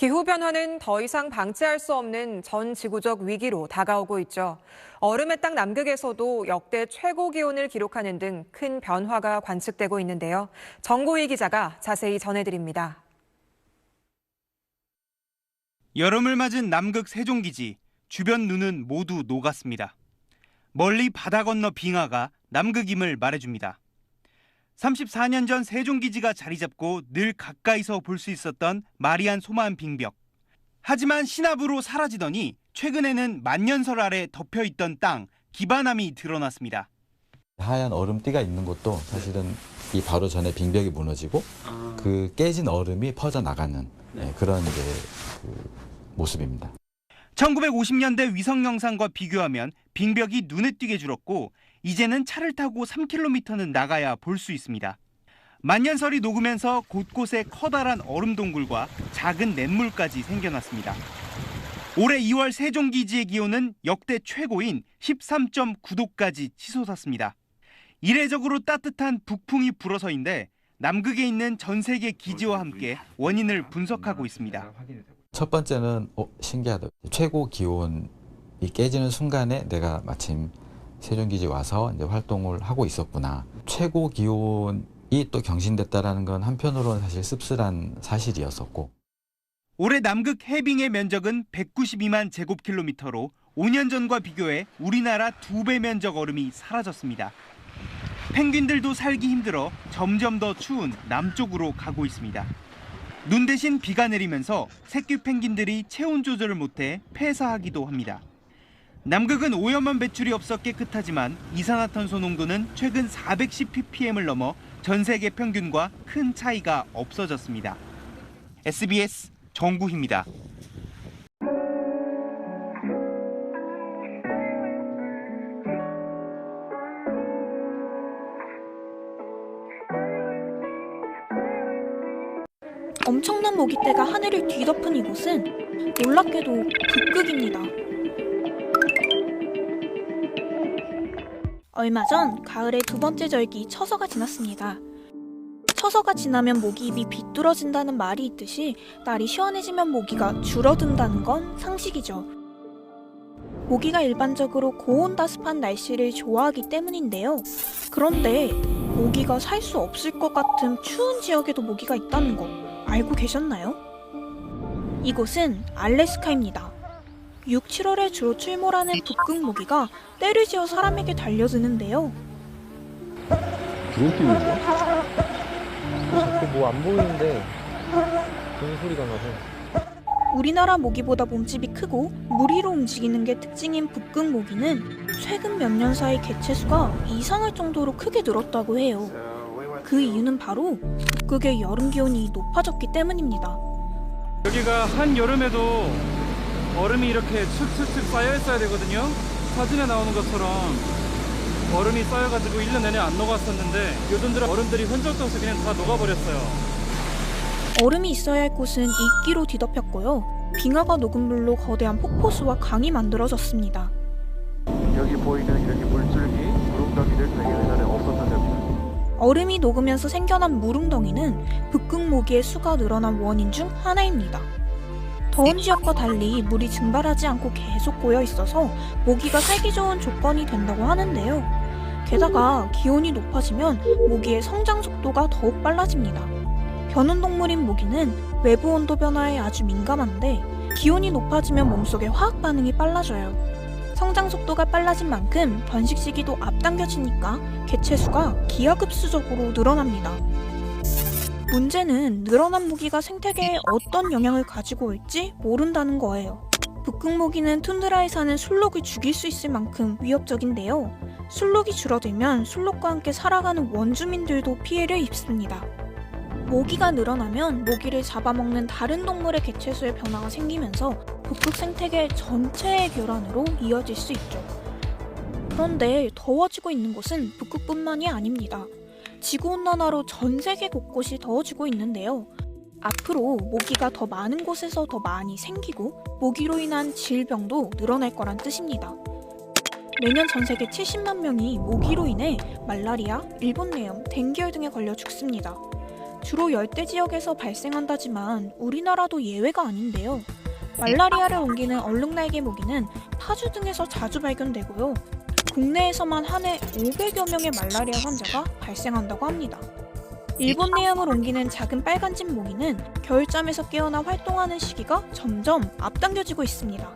기후변화는 더 이상 방치할 수 없는 전 지구적 위기로 다가오고 있죠. 얼음의 땅 남극에서도 역대 최고 기온을 기록하는 등 큰 변화가 관측되고 있는데요. 정고희 기자가 자세히 전해드립니다. 여름을 맞은 남극 세종기지, 주변 눈은 모두 녹았습니다. 멀리 바다 건너 빙하가 남극임을 말해줍니다. 34년 전 세종기지가 자리 잡고 늘 가까이서 볼 수 있었던 마리안 소만 빙벽. 하지만 신압으로 사라지더니 최근에는 만년설 아래 덮여있던 땅, 기반함이 드러났습니다. 하얀 얼음띠가 있는 곳도 사실은 이 바로 전에 빙벽이 무너지고 그 깨진 얼음이 퍼져나가는 그런 이제 모습입니다. 1950년대 위성 영상과 비교하면 빙벽이 눈에 띄게 줄었고 이제는 차를 타고 3km는 나가야 볼 수 있습니다. 만년설이 녹으면서 곳곳에 커다란 얼음 동굴과 작은 냇물까지 생겨났습니다. 올해 2월 세종기지의 기온은 역대 최고인 13.9도까지 치솟았습니다. 이례적으로 따뜻한 북풍이 불어서인데 남극에 있는 전 세계 기지와 함께 원인을 분석하고 있습니다. 첫 번째는 신기하다. 최고 기온이 깨지는 순간에 내가 마침 세종기지 와서 이제 활동을 하고 있었구나. 최고 기온이 또 경신됐다라는 건 한편으로는 사실 씁쓸한 사실이었었고. 올해 남극 해빙의 면적은 192만 제곱킬로미터로 5년 전과 비교해 우리나라 2배 면적 얼음이 사라졌습니다. 펭귄들도 살기 힘들어 점점 더 추운 남쪽으로 가고 있습니다. 눈 대신 비가 내리면서 새끼 펭귄들이 체온 조절을 못해 폐사하기도 합니다. 남극은 오염원 배출이 없어 깨끗하지만 이산화탄소 농도는 최근 410ppm을 넘어 전 세계 평균과 큰 차이가 없어졌습니다. SBS 정구희입니다. 엄청난 모기떼가 하늘을 뒤덮은 이곳은 놀랍게도 북극입니다. 얼마 전 가을의 두 번째 절기 처서가 지났습니다. 처서가 지나면 모기입이 비뚤어진다는 말이 있듯이 날이 시원해지면 모기가 줄어든다는 건 상식이죠. 모기가 일반적으로 고온다습한 날씨를 좋아하기 때문인데요. 그런데 모기가 살 수 없을 것 같은 추운 지역에도 모기가 있다는 거 알고 계셨나요? 이곳은 알래스카입니다. 6, 7월에 주로 출몰하는 북극 모기가 때를 지어 사람에게 달려드는데요. 드론 끼고 있네? 자꾸 뭐 안 보이는데 그런 소리가 나서. 우리나라 모기보다 몸집이 크고 물 위로 움직이는 게 특징인 북극 모기는 최근 몇 년 사이 개체수가 이상할 정도로 크게 늘었다고 해요. 그 이유는 바로 북극의 여름 기온이 높아졌기 때문입니다. 여기가 한여름에도 얼음이 이렇게 축축축 쌓여 있어야 되거든요. 사진에 나오는 것처럼 얼음이 쌓여가지고 1년 내내 안 녹았었는데 요즘 들어 얼음들이 흔적도 없이 그냥 다 녹아버렸어요. 얼음이 있어야 할 곳은 이끼로 뒤덮였고요. 빙하가 녹은 물로 거대한 폭포수와 강이 만들어졌습니다. 여기 보이는 이렇게 물줄기, 구름덩이들 되게 예전에 없었던 데입니다. 얼음이 녹으면서 생겨난 물웅덩이는 북극 모기의 수가 늘어난 원인 중 하나입니다. 더운 지역과 달리 물이 증발하지 않고 계속 고여 있어서 모기가 살기 좋은 조건이 된다고 하는데요. 게다가 기온이 높아지면 모기의 성장 속도가 더욱 빨라집니다. 변온동물인 모기는 외부 온도 변화에 아주 민감한데 기온이 높아지면 몸속의 화학 반응이 빨라져요. 성장 속도가 빨라진 만큼 번식 시기도 앞당겨지니까 개체수가 기하급수적으로 늘어납니다. 문제는 늘어난 모기가 생태계에 어떤 영향을 가지고 올지 모른다는 거예요. 북극 모기는 툰드라에 사는 술록을 죽일 수 있을 만큼 위협적인데요. 술록이 줄어들면 술록과 함께 살아가는 원주민들도 피해를 입습니다. 모기가 늘어나면 모기를 잡아먹는 다른 동물의 개체수의 변화가 생기면서 북극 생태계 전체의 교란으로 이어질 수 있죠. 그런데 더워지고 있는 곳은 북극뿐만이 아닙니다. 지구온난화로 전 세계 곳곳이 더워지고 있는데요. 앞으로 모기가 더 많은 곳에서 더 많이 생기고 모기로 인한 질병도 늘어날 거란 뜻입니다. 매년 전 세계 70만 명이 모기로 인해 말라리아, 일본내염, 댕기열 등에 걸려 죽습니다. 주로 열대 지역에서 발생한다지만 우리나라도 예외가 아닌데요. 말라리아를 옮기는 얼룩날개 모기는 파주 등에서 자주 발견되고요. 국내에서만 한 해 500여 명의 말라리아 환자가 발생한다고 합니다. 일본 내양을 옮기는 작은 빨간집 모기는 겨울잠에서 깨어나 활동하는 시기가 점점 앞당겨지고 있습니다.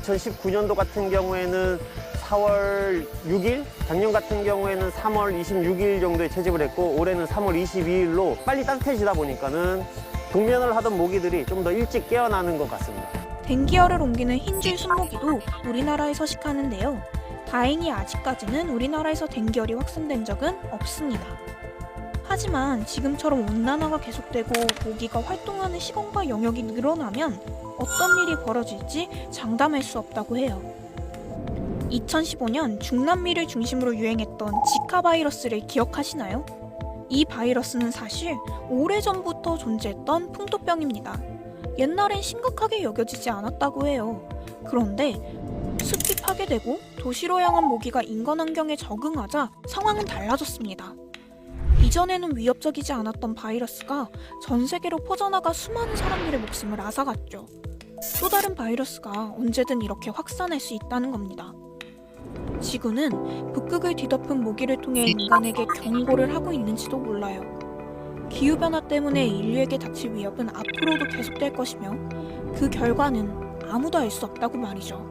2019년도 같은 경우에는 4월 6일, 작년 같은 경우에는 3월 26일 정도에 채집을 했고 올해는 3월 22일로 빨리 따뜻해지다 보니까는 동면을 하던 모기들이 좀 더 일찍 깨어나는 것 같습니다. 댕기열을 옮기는 흰줄 순모기도 우리나라에 서식하는데요. 다행히 아직까지는 우리나라에서 댕기열이 확산된 적은 없습니다. 하지만 지금처럼 온난화가 계속되고 모기가 활동하는 시간과 영역이 늘어나면 어떤 일이 벌어질지 장담할 수 없다고 해요. 2015년 중남미를 중심으로 유행했던 지카 바이러스를 기억하시나요? 이 바이러스는 사실 오래전부터 존재했던 풍토병입니다. 옛날엔 심각하게 여겨지지 않았다고 해요. 그런데 숲이 파괴되고 도시로 향한 모기가 인간 환경에 적응하자 상황은 달라졌습니다. 이전에는 위협적이지 않았던 바이러스가 전 세계로 퍼져나가 수많은 사람들의 목숨을 앗아갔죠. 또 다른 바이러스가 언제든 이렇게 확산할 수 있다는 겁니다. 지구는 북극을 뒤덮은 모기를 통해 인간에게 경고를 하고 있는지도 몰라요. 기후변화 때문에 인류에게 닥칠 위협은 앞으로도 계속될 것이며 그 결과는 아무도 알 수 없다고 말이죠.